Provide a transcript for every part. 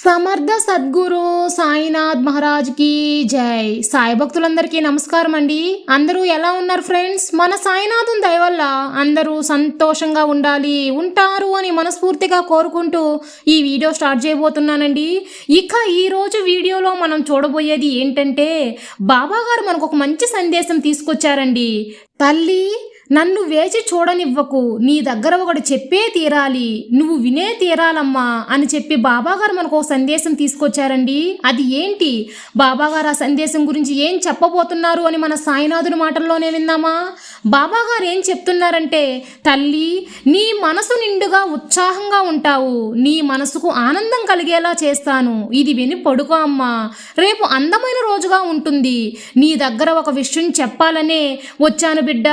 సమర్థ సద్గురు సాయినాథ్ మహారాజ్కి జై. సాయి భక్తులందరికీ నమస్కారం అండి. అందరూ ఎలా ఉన్నారు ఫ్రెండ్స్? మన సాయినాథుని దయ వల్ల అందరూ సంతోషంగా ఉంటారు అని మనస్ఫూర్తిగా కోరుకుంటూ ఈ వీడియో స్టార్ట్ చేయబోతున్నానండి. ఇక ఈరోజు వీడియోలో మనం చూడబోయేది ఏంటంటే, బాబాగారు మనకు ఒక మంచి సందేశం తీసుకొచ్చారండి. తల్లి, నన్ను వేచి చూడనివ్వకు, నీ దగ్గర ఒకటి చెప్పే తీరాలి, నువ్వు వినే తీరాలమ్మా అని చెప్పి బాబాగారు మనకు ఒక సందేశం తీసుకొచ్చారండి. అది ఏంటి, బాబాగారు ఆ సందేశం గురించి ఏం చెప్పబోతున్నారు అని మన సాయినాథుని మాటల్లోనే విందామా. బాబాగారు ఏం చెప్తున్నారంటే, తల్లి, నీ మనసు నిండుగా ఉత్సాహంగా ఉంటావు, నీ మనసుకు ఆనందం కలిగేలా చేస్తాను, ఇది విని పడుకో అమ్మా, రేపు అందమైన రోజుగా ఉంటుంది, నీ దగ్గర ఒక విషయం చెప్పాలనే వచ్చాను బిడ్డ,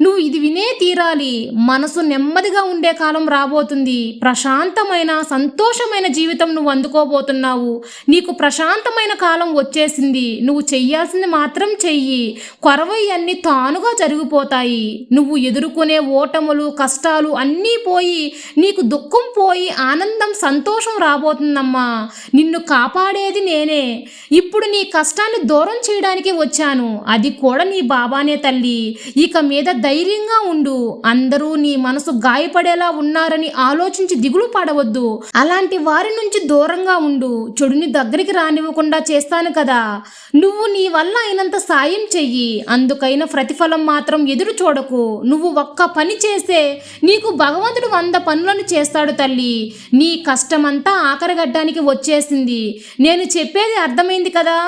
నువ్వు ఇది వినే తీరాలి. మనసు నెమ్మదిగా ఉండే కాలం రాబోతుంది, ప్రశాంతమైన సంతోషమైన జీవితం నువ్వు అందుకోబోతున్నావు, నీకు ప్రశాంతమైన కాలం వచ్చేసింది, నువ్వు చెయ్యాల్సింది మాత్రం చెయ్యి, కొరవయ్యన్నీ తానుగా జరిగిపోతాయి, నువ్వు ఎదుర్కొనే ఓటములు కష్టాలు అన్నీ పోయి నీకు దుఃఖం పోయి ఆనందం సంతోషం రాబోతుందమ్మా, నిన్ను కాపాడేది నేనే, ఇప్పుడు నీ కష్టాన్ని దూరం చేయడానికి వచ్చాను, అది కూడా నీ బాబానే తల్లి, ఇక మీద ధైర్యంగా ఉండు, అందరూ నీ మనసు గాయపడేలా ఉన్నారని ఆలోచించి దిగులు పడవద్దు, అలాంటి వారి నుంచి దూరంగా ఉండు, చెడుని దగ్గరికి రానివ్వకుండా చేస్తాను కదా, నువ్వు నీ వల్ల అయినంత సాయం చెయ్యి, అందుకైన ప్రతిఫలం మాత్రం ఎదురు చూడకు, నువ్వు ఒక్క పని చేస్తే నీకు భగవంతుడు 100 పనులను చేస్తాడు తల్లి, నీ కష్టమంతా ఆఖరిగడ్డానికి వచ్చేసింది, నేను చెప్పేది అర్థమైంది కదా,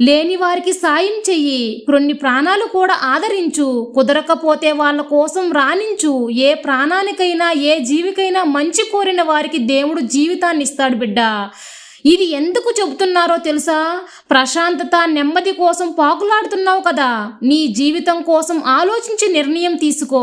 లేని వారికి సాయం చెయ్యి, కొన్ని ప్రాణాలు కూడా ఆదరించు, కుదరకపోతే వాళ్ళ కోసం రాణించు, ఏ ప్రాణానికైనా ఏ జీవికైనా మంచి కోరిన వారికి దేవుడు జీవితాన్ని ఇస్తాడు బిడ్డ. ఇది ఎందుకు చెబుతున్నారో తెలుసా? ప్రశాంతత నెమ్మది కోసం పాకులాడుతున్నావు కదా, నీ జీవితం కోసం ఆలోచించి నిర్ణయం తీసుకో,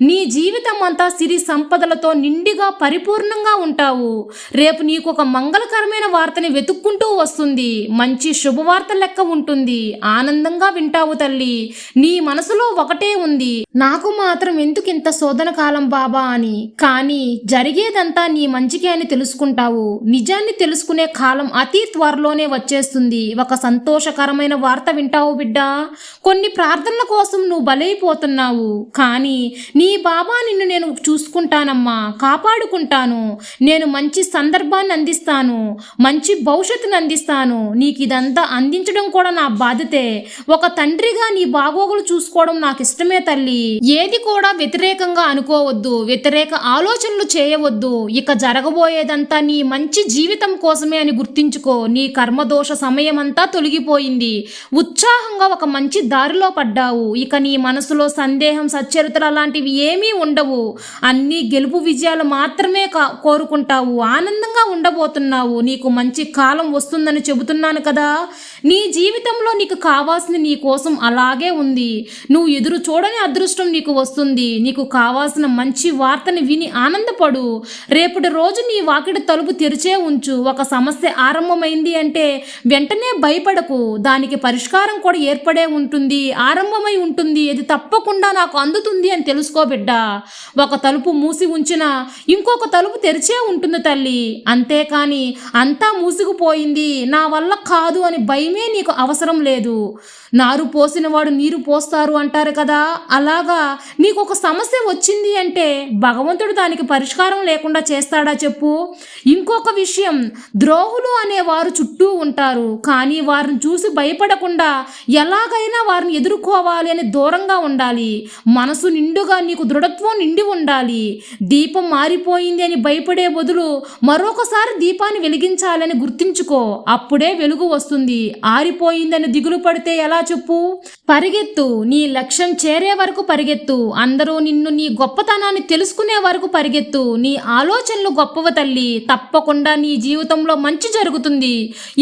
నీ జీవితం అంతా సిరి సంపదలతో నిండిగా పరిపూర్ణంగా ఉంటావు, రేపు నీకు ఒక మంగళకరమైన వార్తని వెతుక్కుంటూ వస్తుంది, మంచి శుభవార్త లెక్క ఉంటుంది, ఆనందంగా వింటావు తల్లి, నీ మనసులో ఒకటే ఉంది, నాకు మాత్రం ఎందుకు ఇంత శోధన కాలం బాబా అని, కానీ జరిగేదంతా నీ మంచికే అని తెలుసుకుంటావు, నిజాన్ని తెలుసుకునే కాలం అతి త్వరలోనే వచ్చేస్తుంది, ఒక సంతోషకరమైన వార్త వింటావు బిడ్డ, కొన్ని ప్రార్థనల కోసం నువ్వు బలైపోతున్నావు, కానీ నీ బాబా నిన్ను నేను చూసుకుంటానమ్మా, కాపాడుకుంటాను, నేను మంచి సందర్భాన్ని అందిస్తాను, మంచి భవిష్యత్తును అందిస్తాను, నీకు ఇదంతా అందించడం కూడా నా బాధ్యతే, ఒక తండ్రిగా నీ బాగోగులు చూసుకోవడం నాకు ఇష్టమే తల్లి, ఏది కూడా వ్యతిరేకంగా అనుకోవద్దు, వ్యతిరేక ఆలోచనలు చేయవద్దు, ఇక జరగబోయేదంతా నీ మంచి జీవితం కోసమే అని గుర్తించుకో, నీ కర్మదోష సమయం అంతా తొలగిపోయింది, ఉత్సాహంగా ఒక మంచి దారిలో పడ్డావు, ఇక నీ మనసులో సందేహం సచ్చరితలు అలాంటివి ఏమీ ఉండవు, అన్ని గెలుపు విజయాలు మాత్రమే కోరుకుంటావు, ఆనందంగా ఉండబోతున్నావు, నీకు మంచి కాలం వస్తుందని చెబుతున్నాను కదా, నీ జీవితంలో నీకు కావాల్సింది నీ కోసం అలాగే ఉంది, నువ్వు ఎదురు చూడని అదృష్టం నీకు వస్తుంది, నీకు కావాల్సిన మంచి వార్తని విని ఆనందపడు, రేపటి రోజు నీ వాకిటి తలుపు తెరిచే ఉంచు, ఒక సమస్య ఆరంభమైంది అంటే వెంటనే భయపడకు, దానికి పరిష్కారం కూడా ఏర్పడే ఉంటుంది, ఆరంభమై ఉంటుంది, అది తప్పకుండా నాకు అందుతుంది అని తెలుసుకో బిడ్డ, ఒక తలుపు మూసి ఉంచిన ఇంకొక తలుపు తెరిచే ఉంటుంది తల్లి, అంతేకాని అంతా మూసుకుపోయింది నా వల్ల కాదు అని భయమే నీకు అవసరం లేదు, నారు పోసిన వాడు నీరు పోస్తారు అంటారు కదా, అలాగా నీకు ఒక సమస్య వచ్చింది అంటే భగవంతుడు దానికి పరిష్కారం లేకుండా చేస్తాడా చెప్పు. ఇంకొక విషయం, ద్రోహులు అనేవారు చుట్టూ ఉంటారు, కానీ వారిని చూసి భయపడకుండా ఎలాగైనా వారిని ఎదుర్కోవాలి అని దూరంగా ఉండాలి, మనసు నిండుగా నీకు దృఢత్వం నిండి ఉండాలి, దీపం మారిపోయింది అని భయపడే బదులు మరొకసారి దీపాన్ని వెలిగించాలని గుర్తించుకో, అప్పుడే వెలుగు వస్తుంది, ఆరిపోయిందని దిగులు పడితే ఎలా చెప్పు. పరిగెత్తు, నీ లక్ష్యం చేరే వరకు పరిగెత్తు, అందరూ నిన్ను నీ గొప్పతనాన్ని తెలుసుకునే వరకు పరిగెత్తు, నీ ఆలోచనలు గొప్పవ తల్లి, తప్పకుండా నీ జీవితంలో మంచి జరుగుతుంది,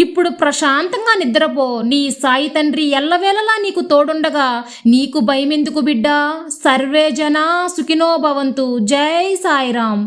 ఇప్పుడు ప్రశాంతంగా నిద్రపో, నీ సాయి తండ్రి ఎల్లవేళలా నీకు తోడుండగా నీకు భయమెందుకు బిడ్డ. సర్వే జనా సుఖినో భవంతు. జై సాయిరాం.